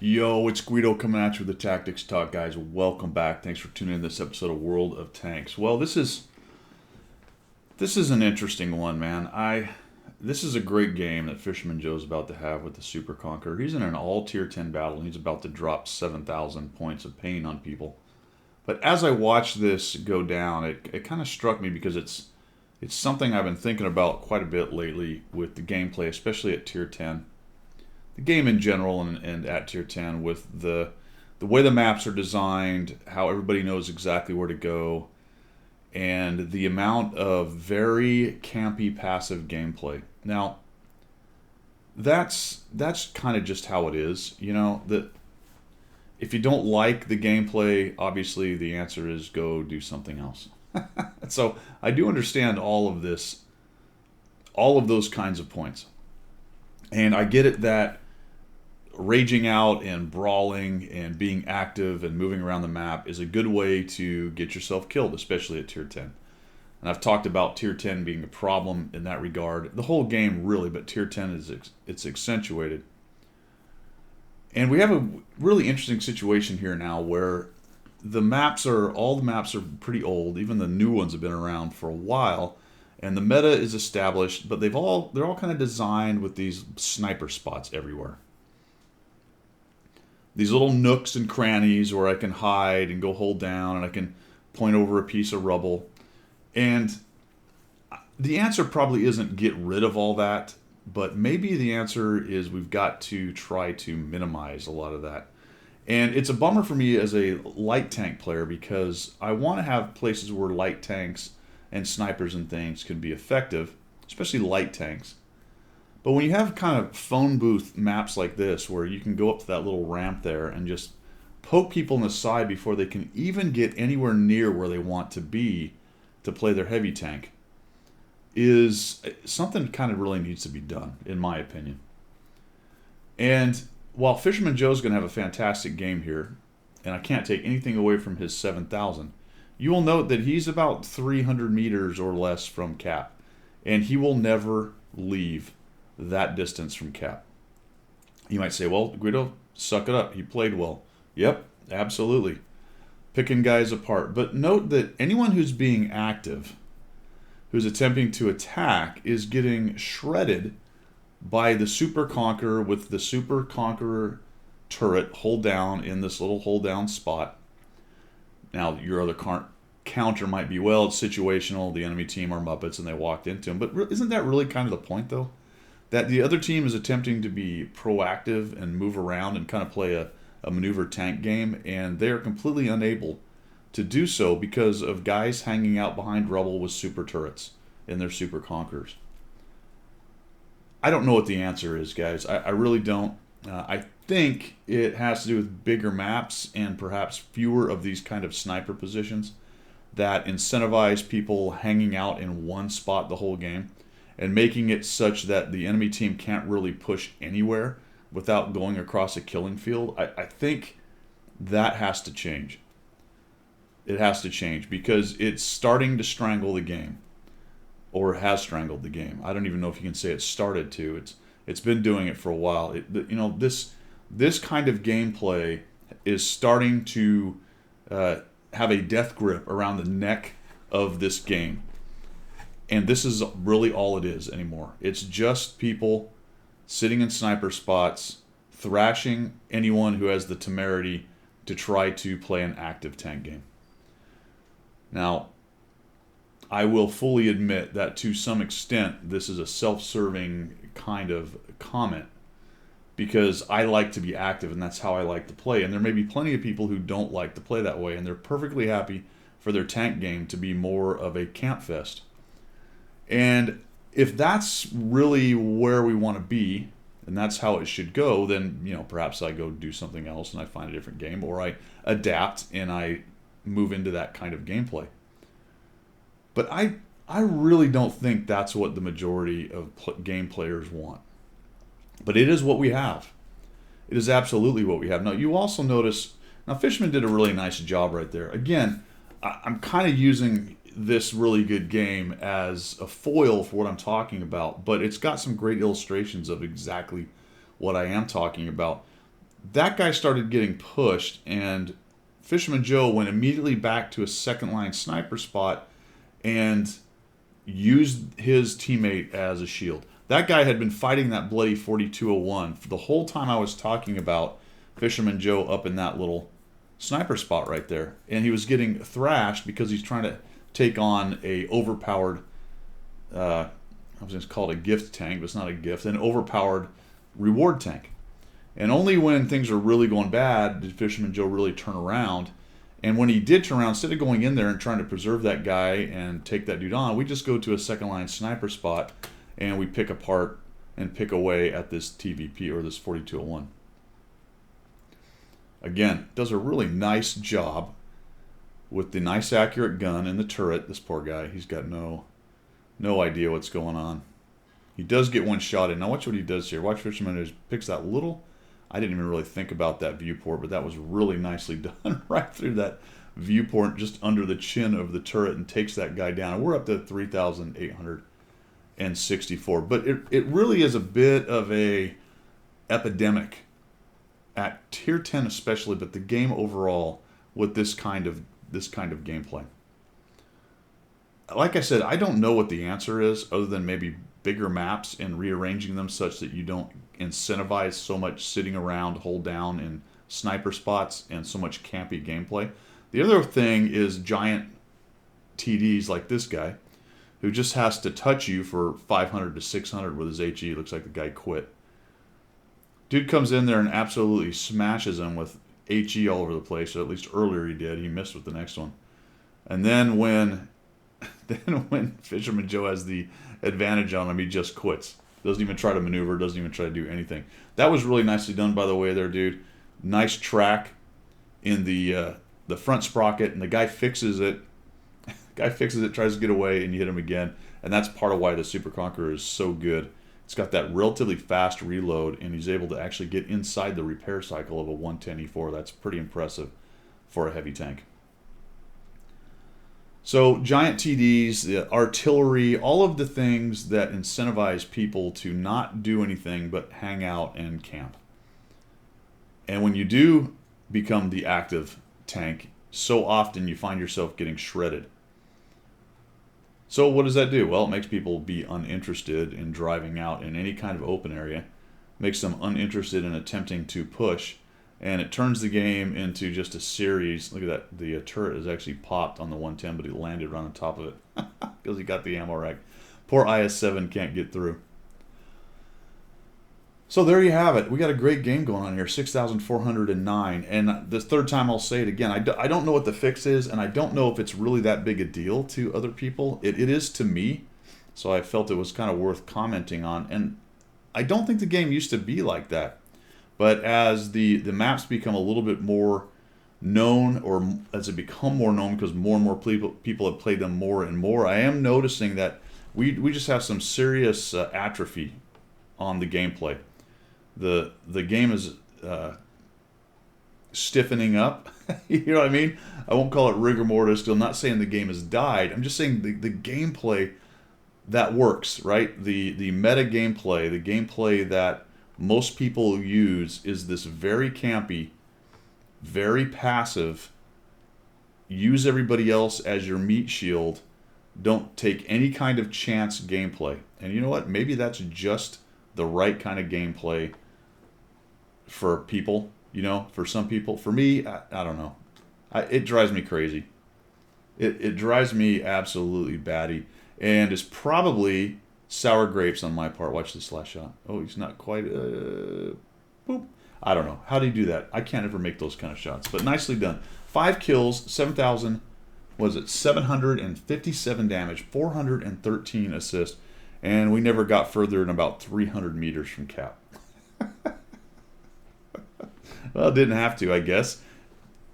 Yo, it's Guido coming at you with the Tactics Talk, guys. Welcome back. Thanks for tuning in to this episode of World of Tanks. Well, this is an interesting one, man. This is a great game that Fisherman Joe's about to have with the Super Conqueror. He's in an all tier 10 battle and he's about to drop 7,000 points of pain on people. But as I watched this go down, it kind of struck me because it's something I've been thinking about quite a bit lately with the gameplay, especially at tier 10. The game in general and at tier 10 with the way the maps are designed, how everybody knows exactly where to go, and the amount of very campy passive gameplay. Now, that's kind of just how it is, that if you don't like the gameplay, obviously the answer is go do something else. So I do understand all of this, all of those kinds of points. And I get it that raging out and brawling and being active and moving around the map is a good way to get yourself killed, especially at tier 10. And I've talked about tier 10 being a problem in that regard. The whole game really, but tier 10 it's accentuated. And we have a really interesting situation here now where all the maps are pretty old. Even the new ones have been around for a while. And the meta is established, but they're all kind of designed with these sniper spots everywhere. These little nooks and crannies where I can hide and go hold down and I can point over a piece of rubble. And the answer probably isn't get rid of all that, but maybe the answer is we've got to try to minimize a lot of that. And it's a bummer for me as a light tank player because I want to have places where light tanks and snipers and things can be effective, especially light tanks. But when you have kind of phone booth maps like this, where you can go up to that little ramp there and just poke people in the side before they can even get anywhere near where they want to be to play their heavy tank, is something kind of really needs to be done, in my opinion. And while Fisherman Joe's going to have a fantastic game here, and I can't take anything away from his 7,000, you will note that he's about 300 meters or less from cap, and he will never leave that distance from cap. You might say, well, Guido, suck it up. He played well. Yep, absolutely. Picking guys apart. But note that anyone who's being active, who's attempting to attack, is getting shredded by the Super Conqueror with the Super Conqueror turret hold down in this little hold down spot. Now, your other counter might be, well, it's situational. The enemy team are Muppets and they walked into him. But isn't that really kind of the point, though? That the other team is attempting to be proactive and move around and kind of play a maneuver tank game, and they are completely unable to do so because of guys hanging out behind rubble with super turrets in their Super Conquerors. I don't know what the answer is, guys. I really don't. I think it has to do with bigger maps and perhaps fewer of these kind of sniper positions that incentivize people hanging out in one spot the whole game, and making it such that the enemy team can't really push anywhere without going across a killing field. I think that has to change. It has to change because it's starting to strangle the game, or has strangled the game. I don't even know if you can say it started to. It's been doing it for a while. This kind of gameplay is starting to have a death grip around the neck of this game. And this is really all it is anymore. It's just people sitting in sniper spots, thrashing anyone who has the temerity to try to play an active tank game. Now, I will fully admit that to some extent this is a self-serving kind of comment because I like to be active and that's how I like to play. And there may be plenty of people who don't like to play that way and they're perfectly happy for their tank game to be more of a camp fest. And if that's really where we want to be, and that's how it should go, then perhaps I go do something else and I find a different game, or I adapt and I move into that kind of gameplay. But I really don't think that's what the majority of game players want. But it is what we have. It is absolutely what we have. Now, you also notice, now Fishman did a really nice job right there. Again, I'm kind of using this really good game as a foil for what I'm talking about, but it's got some great illustrations of exactly what I am talking about. that guy started getting pushed, and Fisherman Joe went immediately back to a second line sniper spot and used his teammate as a shield. That guy had been fighting that bloody 4201 for the whole time I was talking about Fisherman Joe up in that little sniper spot right there. And he was getting thrashed because he's trying to take on a overpowered, I was going to call it a gift tank, but it's not a gift, an overpowered reward tank. And only when things are really going bad did Fisherman Joe really turn around. And when he did turn around, instead of going in there and trying to preserve that guy and take that dude on, we just go to a second line sniper spot and we pick apart and pick away at this TVP or this 4201. Again, does a really nice job with the nice accurate gun and the turret. This poor guy, he's got no idea what's going on. He does get one shot in. Now watch what he does here. Watch Fisherman who picks that little. I didn't even really think about that viewport, but that was really nicely done right through that viewport, just under the chin of the turret, and takes that guy down. We're up to 3,864. But it really is a bit of a epidemic at tier 10 especially, but the game overall with this kind of gameplay. Like I said, I don't know what the answer is other than maybe bigger maps and rearranging them such that you don't incentivize so much sitting around, hold down in sniper spots and so much campy gameplay. The other thing is giant TDs like this guy who just has to touch you for 500 to 600 with his HE. Looks like the guy quit. Dude comes in there and absolutely smashes him with HE all over the place, or at least earlier he did. He missed with the next one. And then when Fisherman Joe has the advantage on him, he just quits. Doesn't even try to maneuver, doesn't even try to do anything. That was really nicely done, by the way, there, dude. Nice track in the front sprocket, and the guy fixes it. Tries to get away, and you hit him again. And that's part of why the Super Conqueror is so good. It's got that relatively fast reload, and he's able to actually get inside the repair cycle of a 110 E4. That's pretty impressive for a heavy tank. So giant TDs, the artillery, all of the things that incentivize people to not do anything but hang out and camp. And when you do become the active tank, so often you find yourself getting shredded. So what does that do? Well, it makes people be uninterested in driving out in any kind of open area, makes them uninterested in attempting to push, and it turns the game into just a series. Look at that. The turret is actually popped on the 110, but he landed right on top of it because he got the ammo rack. Poor IS-7 can't get through. So there you have it. We got a great game going on here, 6,409. And the third time I'll say it again, I don't know what the fix is, and I don't know if it's really that big a deal to other people. It is to me, so I felt it was kind of worth commenting on. And I don't think the game used to be like that. But as the maps become a little bit more known, or as they become more known because more and more people have played them more and more, I am noticing that we just have some serious atrophy on the gameplay. The game is stiffening up. You know what I mean? I won't call it rigor mortis because I'm not saying the game has died. I'm just saying the gameplay that works, right? The meta gameplay, the gameplay that most people use is this very campy, very passive, use everybody else as your meat shield, don't take any kind of chance gameplay. And you know what? Maybe that's just the right kind of gameplay for people, you know, for some people. For me, I don't know. It drives me crazy. It drives me absolutely batty, and it's probably sour grapes on my part. Watch this last shot. Oh, he's not quite. Boop. I don't know. How do you do that? I can't ever make those kind of shots, but nicely done. 5 kills, 7,000. Was it 757 damage, 413 assists, and we never got further than about 300 meters from cap. Well, didn't have to, I guess.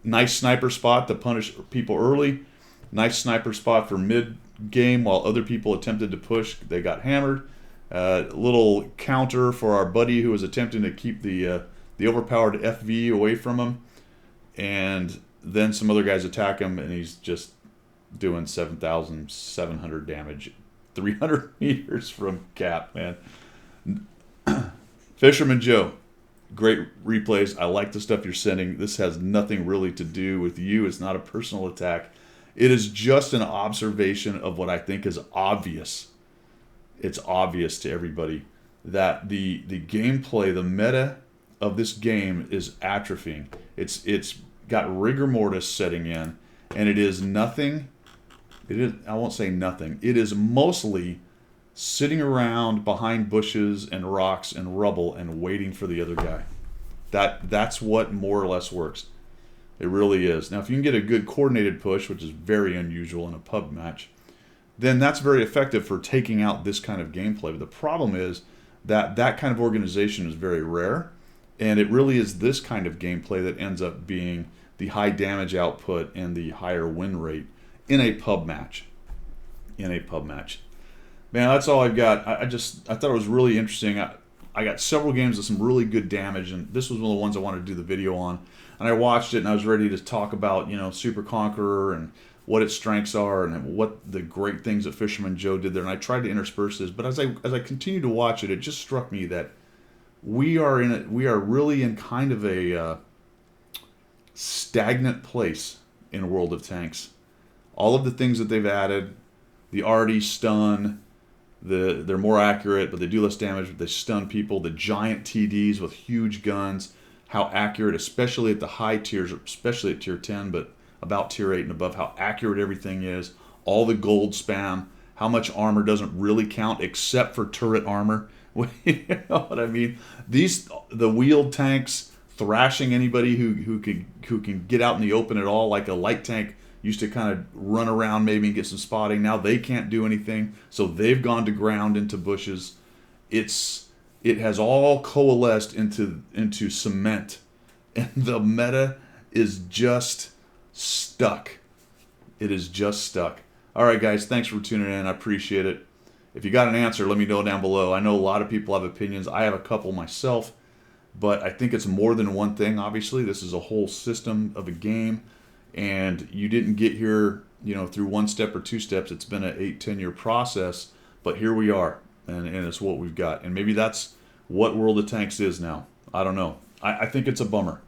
Nice sniper spot to punish people early. Nice sniper spot for mid-game while other people attempted to push. They got hammered. Little counter for our buddy who was attempting to keep the overpowered FV away from him. And then some other guys attack him, and he's just doing 7,700 damage. 300 meters from cap, man. Fisherman Joe. Great replays. I like the stuff you're sending. This has nothing really to do with you. It's not a personal attack. It is just an observation of what I think is obvious. It's obvious to everybody that the gameplay, the meta of this game is atrophying. It's got rigor mortis setting in, and it is nothing. It is, I won't say nothing. It is mostly sitting around behind bushes and rocks and rubble and waiting for the other guy. That's what more or less works. It really is. Now, if you can get a good coordinated push, which is very unusual in a pub match, then that's very effective for taking out this kind of gameplay. But the problem is that that kind of organization is very rare, and it really is this kind of gameplay that ends up being the high damage output and the higher win rate in a pub match. In a pub match. Man, that's all I've got. I thought it was really interesting. I got several games with some really good damage, and this was one of the ones I wanted to do the video on. And I watched it, and I was ready to talk about, Super Conqueror and what its strengths are and what the great things that Fisherman Joe did there. And I tried to intersperse this, but as I continued to watch it, it just struck me that we are really in kind of a stagnant place in World of Tanks. All of the things that they've added, the arty stun, they're more accurate, but they do less damage, but they stun people. The giant TDs with huge guns, how accurate, especially at the high tiers, especially at tier 10, but about tier 8 and above, how accurate everything is. All the gold spam, how much armor doesn't really count except for turret armor. You know what I mean? The wheeled tanks thrashing anybody who can get out in the open at all, like a light tank used to kind of run around maybe and get some spotting. Now they can't do anything, so they've gone to ground into bushes. It has all coalesced into cement, and the meta is just stuck. It is just stuck. All right, guys, thanks for tuning in. I appreciate it. If you got an answer, let me know down below. I know a lot of people have opinions. I have a couple myself, but I think it's more than one thing. Obviously, this is a whole system of a game. And you didn't get here, through one step or two steps. It's been an 8-10 year process, but here we are, and it's what we've got. And maybe that's what World of Tanks is now. I don't know. I think it's a bummer.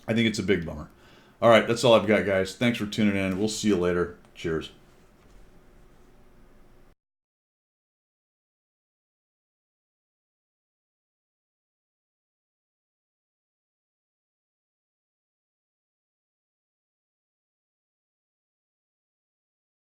I think it's a big bummer. All right, that's all I've got, guys. Thanks for tuning in. We'll see you later. Cheers.